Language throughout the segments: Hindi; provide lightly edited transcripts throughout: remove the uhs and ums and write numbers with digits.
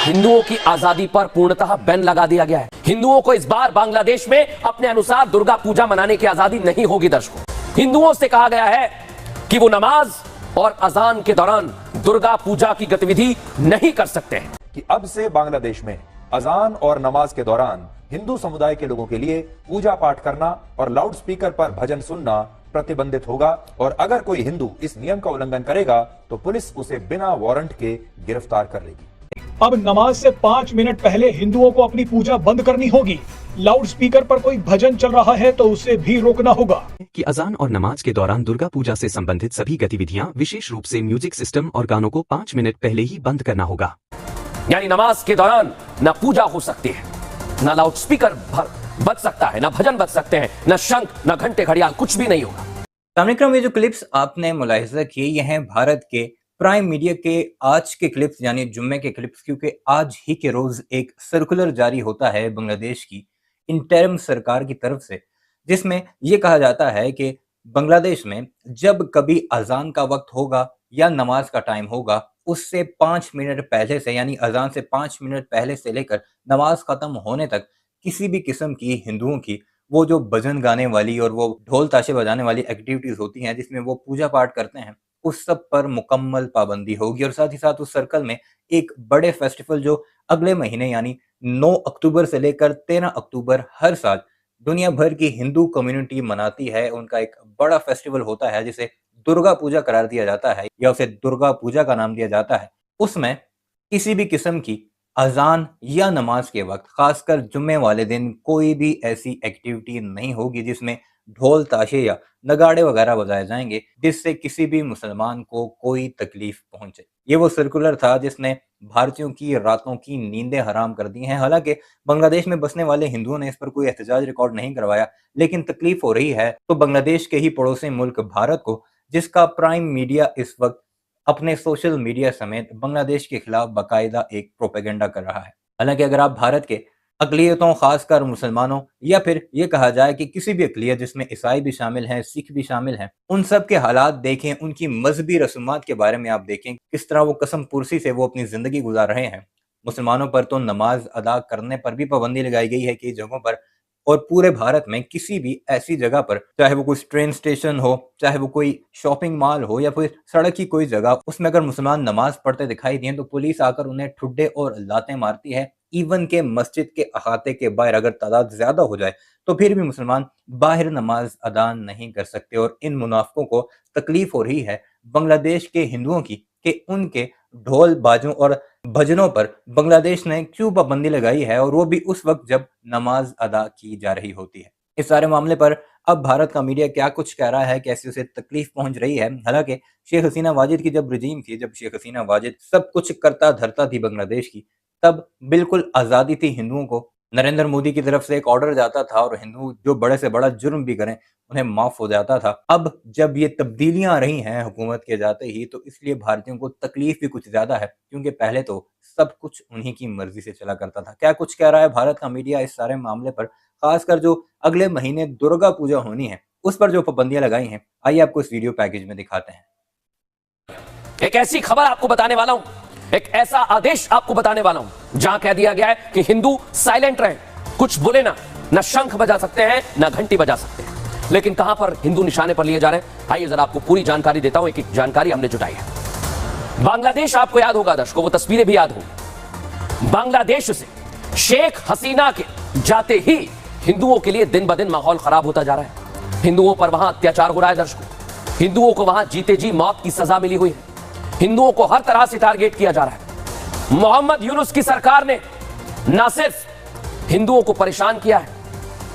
हिंदुओं की आजादी पर पूर्णतः बैन लगा दिया गया है। हिंदुओं को इस बार बांग्लादेश में अपने अनुसार दुर्गा पूजा मनाने की आजादी नहीं होगी। दर्शकों, हिंदुओं से कहा गया है कि वो नमाज और अजान के दौरान दुर्गा पूजा की गतिविधि नहीं कर सकते हैं। कि अब से बांग्लादेश में अजान और नमाज के दौरान हिंदू समुदाय के लोगों के लिए पूजा पाठ करना और लाउड स्पीकर पर भजन सुनना प्रतिबंधित होगा, और अगर कोई हिंदू इस नियम का उल्लंघन करेगा तो पुलिस उसे बिना वारंट के गिरफ्तार कर लेगी। अब नमाज से 5 मिनट पहले हिंदुओं को अपनी पूजा बंद करनी होगी। लाउड स्पीकर पर कोई भजन चल रहा है तो उसे भी रोकना होगा। कि अजान और नमाज के दौरान दुर्गा पूजा से संबंधित सभी गतिविधियां, विशेष रूप से म्यूजिक सिस्टम और गानों को 5 मिनट पहले ही बंद करना होगा। यानी नमाज के दौरान न पूजा हो सकती है, न लाउड स्पीकर बज सकता है, न भजन बज सकते हैं, न शंख, न घंटे घड़ियाल, कुछ भी नहीं होगा। सामने ये जो क्लिप्स आपने मुलाहिजा किए, ये हैं भारत के प्राइम मीडिया के आज के क्लिप्स, यानी जुम्मे के क्लिप्स, क्योंकि आज ही के रोज एक सर्कुलर जारी होता है बांग्लादेश की इंटरिम सरकार की तरफ से, जिसमें यह कहा जाता है कि बांग्लादेश में जब कभी अजान का वक्त होगा या नमाज का टाइम होगा, उससे 5 मिनट पहले से, यानी अजान से 5 मिनट पहले से लेकर नमाज खत्म होने तक किसी भी किस्म की हिंदुओं की वो जो भजन गाने वाली और वो ढोल ताशे बजाने वाली एक्टिविटीज होती हैं जिसमें वो पूजा पाठ करते हैं, उस सब पर मुकम्मल पाबंदी होगी। और साथ ही साथ उस सर्कल में एक बड़े फेस्टिवल जो अगले महीने यानी 9 अक्टूबर से लेकर 13 अक्टूबर हर साल दुनिया भर की हिंदू कम्युनिटी मनाती है, उनका एक बड़ा फेस्टिवल होता है जिसे दुर्गा पूजा करार दिया जाता है या उसे दुर्गा पूजा का नाम दिया जाता है। उसमें किसी भी किस्म की अजान या नमाज के वक्त, खासकर जुम्मे वाले दिन, कोई भी ऐसी एक्टिविटी नहीं होगी जिसमें ढोल ताशे या नगाड़े वगैरह बजाए जाएंगे जिससे किसी भी मुसलमान को कोई तकलीफ पहुंचे। ये वो सर्कुलर था जिसने भारतीयों की रातों की नींदें हराम कर दी हैं। हालांकि बांग्लादेश में बसने वाले हिंदुओं ने इस पर कोई एहतजाज रिकॉर्ड नहीं करवाया, लेकिन तकलीफ हो रही है तो बांग्लादेश के ही पड़ोसी मुल्क भारत को, जिसका प्राइम मीडिया इस वक्त अपने सोशल मीडिया समेत बांग्लादेश के खिलाफ बाकायदा एक प्रोपेगेंडा कर रहा है। हालांकि अगर आप भारत के अकलियतों, खासकर मुसलमानों, या फिर ये कहा जाए कि किसी भी अकलियत जिसमें ईसाई भी शामिल हैं, सिख भी शामिल हैं, उन सब के हालात देखें, उनकी मजहबी रसूमात के बारे में आप देखें, किस तरह वो कसम पुरसी से वो अपनी जिंदगी गुजार रहे हैं। मुसलमानों पर तो नमाज अदा करने पर भी पाबंदी लगाई गई है कई जगहों पर, और पूरे भारत में किसी भी ऐसी जगह पर, चाहे वो कोई ट्रेन स्टेशन हो, चाहे वो कोई शॉपिंग मॉल हो या फिर सड़क की कोई जगह, उसमें अगर मुसलमान नमाज पढ़ते दिखाई दिए तो पुलिस आकर उन्हें ठुड्डे और लातें मारती है। इवन के मस्जिद के अहाते के बाहर अगर तादाद ज्यादा हो जाए तो फिर भी मुसलमान बाहर नमाज अदा नहीं कर सकते। और इन मुनाफिकों को तकलीफ हो रही है बांग्लादेश के हिंदुओं की कि उनके ढोल बाजों और भजनों पर बांग्लादेश ने क्यों पाबंदी लगाई है, और वो भी उस वक्त जब नमाज अदा की जा रही होती है। इस सारे मामले पर अब भारत का मीडिया क्या कुछ कह रहा है, कैसे उसे तकलीफ पहुंच रही है। हालांकि शेख हसीना वाजिद की जब रजीम थी, जब शेख हसीना वाजिद सब कुछ करता धरता थी बांग्लादेश की, तब बिल्कुल आज़ादी थी हिंदुओं को। नरेंद्र मोदी की तरफ से एक ऑर्डर जाता था और हिंदू जो बड़े से बड़ा जुर्म भी करें उन्हें माफ हो जाता था। अब जब ये तब्दीलियां आ रही हैं हुकूमत के जाते ही, तो इसलिए भारतीयों को तकलीफ भी कुछ ज्यादा है, क्योंकि पहले तो सब कुछ उन्हीं की मर्जी से चला करता था। क्या कुछ कह रहा है भारत का मीडिया इस सारे मामले पर, खासकर जो अगले महीने दुर्गा पूजा होनी है उस पर जो पाबंदियां लगाई हैं, आइए आपको इस वीडियो पैकेज में दिखाते हैं। एक ऐसी खबर आपको बताने वाला हूं, एक ऐसा आदेश आपको बताने वाला हूं जहां कह दिया गया है कि हिंदू साइलेंट रहे, कुछ बोले ना, न शंख बजा सकते हैं न घंटी बजा सकते हैं। लेकिन कहां पर हिंदू निशाने पर लिए जा रहे हैं, आइए जरा आपको पूरी जानकारी देता हूं। एक एक जानकारी हमने जुटाई है। बांग्लादेश, आपको याद होगा दर्शकों, वो तस्वीरें भी याद होंगी। बांग्लादेश से शेख हसीना के जाते ही हिंदुओं के लिए दिन ब दिन माहौल खराब होता जा रहा है। हिंदुओं पर वहां अत्याचार हो रहा है दर्शकों, हिंदुओं को वहां जीते जी मौत की सजा मिली हुई है, हिंदुओं को हर तरह से टारगेट किया जा रहा है। मोहम्मद यूनुस की सरकार ने न सिर्फ हिंदुओं को परेशान किया है,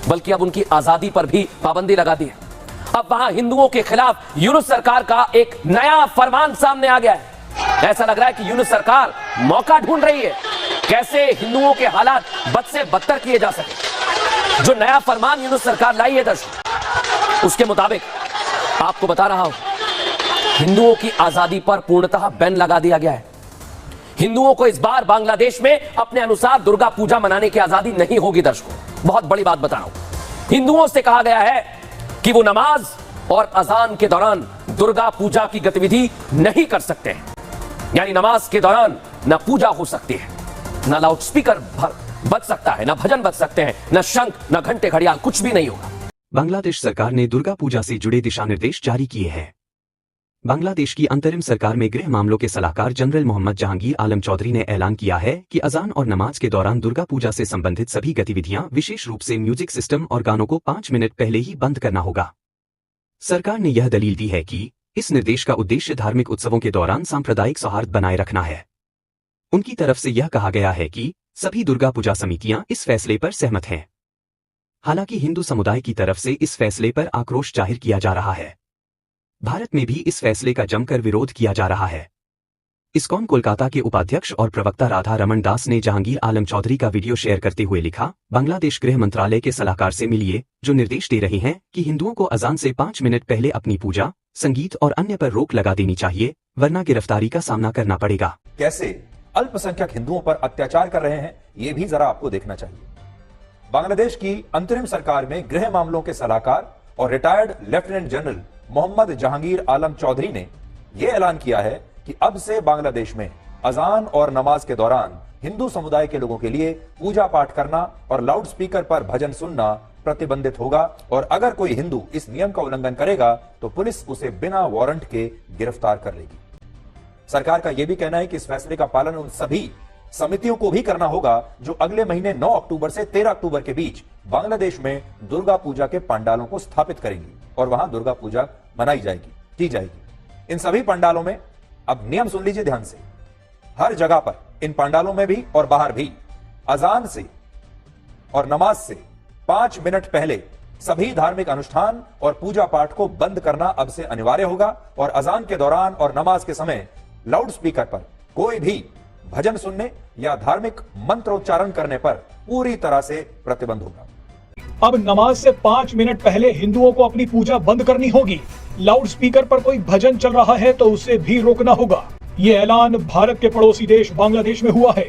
बल्कि अब उनकी आजादी पर भी पाबंदी लगा दी है। अब वहां हिंदुओं के खिलाफ यूनुस सरकार का एक नया फरमान सामने आ गया है। ऐसा लग रहा है कि यूनुस सरकार मौका ढूंढ रही है कैसे हिंदुओं के हालात बद से बदतर किए जा सके। जो नया फरमान यूनुस सरकार लाई है दर्शकों, उसके मुताबिक आपको बता रहा हूं, हिंदुओं की आजादी पर पूर्णतः बैन लगा दिया गया है। हिंदुओं को इस बार बांग्लादेश में अपने अनुसार दुर्गा पूजा मनाने की आजादी नहीं होगी दर्शकों। बहुत बड़ी बात बता रहा हूं, हिंदुओं से कहा गया है कि वो नमाज और अजान के दौरान दुर्गा पूजा की गतिविधि नहीं कर सकते हैं। यानी नमाज के दौरान न पूजा हो सकती है, ना लाउड स्पीकर बज सकता है, ना भजन बज सकते हैं, ना शंख, ना घंटे घड़ियाल, कुछ भी नहीं होगा। बांग्लादेश सरकार ने दुर्गा पूजा से जुड़े दिशा निर्देश जारी किए हैं। बांग्लादेश की अंतरिम सरकार में गृह मामलों के सलाहकार जनरल मोहम्मद जहांगीर आलम चौधरी ने ऐलान किया है कि अजान और नमाज के दौरान दुर्गा पूजा से संबंधित सभी गतिविधियां, विशेष रूप से म्यूजिक सिस्टम और गानों को 5 मिनट पहले ही बंद करना होगा। सरकार ने यह दलील दी है कि इस निर्देश का उद्देश्य धार्मिक उत्सवों के दौरान सांप्रदायिक सौहार्द बनाए रखना है। उनकी तरफ से यह कहा गया है कि सभी दुर्गा पूजा समितियां इस फैसले पर सहमत हैं। हालांकि हिंदू समुदाय की तरफ से इस फैसले पर आक्रोश जाहिर किया जा रहा है। भारत में भी इस फैसले का जमकर विरोध किया जा रहा है। इस्कॉन कोलकाता के उपाध्यक्ष और प्रवक्ता राधा रमन दास ने जहांगीर आलम चौधरी का वीडियो शेयर करते हुए लिखा, बांग्लादेश गृह मंत्रालय के सलाहकार से मिलिए, जो निर्देश दे रहे हैं कि हिंदुओं को अजान से 5 मिनट पहले अपनी पूजा, संगीत और अन्य पर रोक लगा देनी चाहिए, वरना गिरफ्तारी का सामना करना पड़ेगा। कैसे अल्पसंख्यक हिंदुओं पर अत्याचार कर रहे हैं, ये भी जरा आपको देखना चाहिए। बांग्लादेश की अंतरिम सरकार में गृह मामलों के सलाहकार और retired lieutenant general Mohammad Jahangir Alam Chowdhury ने यह ऐलान किया है कि अब से बांग्लादेश में अजान और नमाज के दौरान हिंदू समुदाय के लोगों के लिए पूजा पाठ करना और लाउड स्पीकर पर भजन सुनना प्रतिबंधित होगा, और अगर कोई हिंदू इस नियम का उल्लंघन करेगा तो पुलिस उसे बिना वारंट के गिरफ्तार कर लेगी। सरकार का यह भी कहना है कि इस फैसले का पालन उन सभी समितियों को भी करना होगा जो अगले महीने 9 अक्टूबर से 13 अक्टूबर के बीच बांग्लादेश में दुर्गा पूजा के पंडालों को स्थापित करेंगी और वहां दुर्गा पूजा मनाई जाएगी, की जाएगी। इन सभी पंडालों में, अब नियम सुन लीजिए ध्यान से, हर जगह पर, इन पंडालों में भी और बाहर भी, अजान से और नमाज से 5 मिनट पहले सभी धार्मिक अनुष्ठान और पूजा पाठ को बंद करना अब से अनिवार्य होगा, और अजान के दौरान और नमाज के समय लाउड स्पीकर पर कोई भी भजन सुनने या धार्मिक मंत्रोच्चारण करने पर पूरी तरह से प्रतिबंध होगा। अब नमाज से 5 मिनट पहले हिंदुओं को अपनी पूजा बंद करनी होगी। लाउड स्पीकर पर कोई भजन चल रहा है तो उसे भी रोकना होगा। ये ऐलान भारत के पड़ोसी देश बांग्लादेश में हुआ है।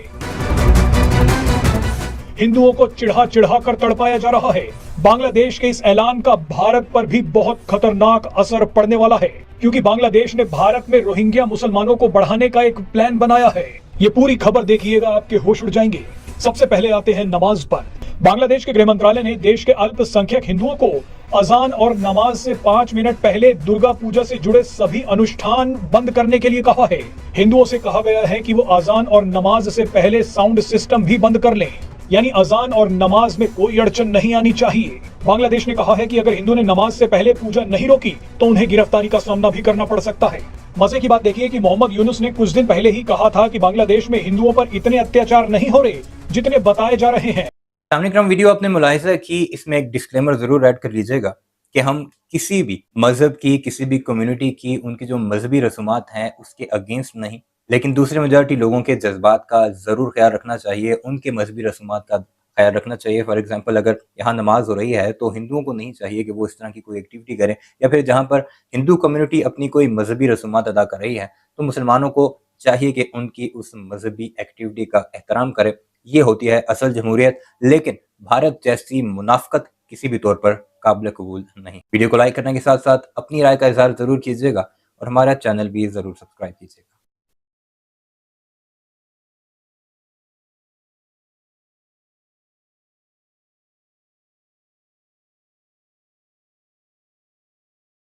हिंदुओं को चिढ़ा चिढ़ा कर तड़पाया जा रहा है। बांग्लादेश के इस ऐलान का भारत पर भी बहुत खतरनाक असर पड़ने वाला है, क्योंकि बांग्लादेश ने भारत में रोहिंग्या मुसलमानों को बढ़ाने का एक प्लान बनाया है। ये पूरी खबर देखिएगा, आपके होश उड़ जाएंगे। सबसे पहले आते हैं नमाज पर। बांग्लादेश के गृह मंत्रालय ने देश के अल्पसंख्यक हिंदुओं को अजान और नमाज से 5 मिनट पहले दुर्गा पूजा से जुड़े सभी अनुष्ठान बंद करने के लिए कहा है। हिंदुओं से कहा गया है कि वो अजान और नमाज से पहले साउंड सिस्टम भी बंद कर लें, यानी अजान और नमाज में कोई अड़चन नहीं आनी चाहिए। बांग्लादेश ने कहा है कि अगर हिंदू ने नमाज से पहले पूजा नहीं रोकी तो उन्हें गिरफ्तारी का सामना भी करना पड़ सकता है। मजे की बात देखिए कि मोहम्मद यूनुस ने कुछ दिन पहले ही कहा था कि बांग्लादेश में हिंदुओं पर इतने अत्याचार नहीं हो रहे जितने बताए जा रहे हैं। सामने क्रम वीडियो आपने मुलाहिजा की, इसमें एक डिस्क्लेमर जरूर ऐड कर लीजिएगा कि हम किसी भी मजहब की, किसी भी कम्युनिटी की, उनकी जो मजहबी रसूमात हैं उसके अगेंस्ट नहीं, लेकिन दूसरे मेजॉरिटी लोगों के जज्बात का जरूर ख्याल रखना चाहिए, उनके मजहबी रसूमात का ख्याल रखना चाहिए। फॉर एग्जांपल, अगर यहाँ नमाज हो रही है तो हिंदुओं को नहीं चाहिए कि वो इस तरह की कोई एक्टिविटी करें, या फिर जहाँ पर हिंदू कम्युनिटी अपनी कोई मजहबी रसूमात अदा कर रही है तो मुसलमानों को चाहिए कि उनकी उस मजहबी एक्टिविटी का एहतराम करे। ये होती है असल जमहूरियत, लेकिन भारत जैसी मुनाफकत किसी भी तौर पर काबिल कबूल नहीं। वीडियो को लाइक करने के साथ साथ अपनी राय का इजहार जरूर कीजिएगा और हमारा चैनल भी जरूर सब्सक्राइब कीजिएगा।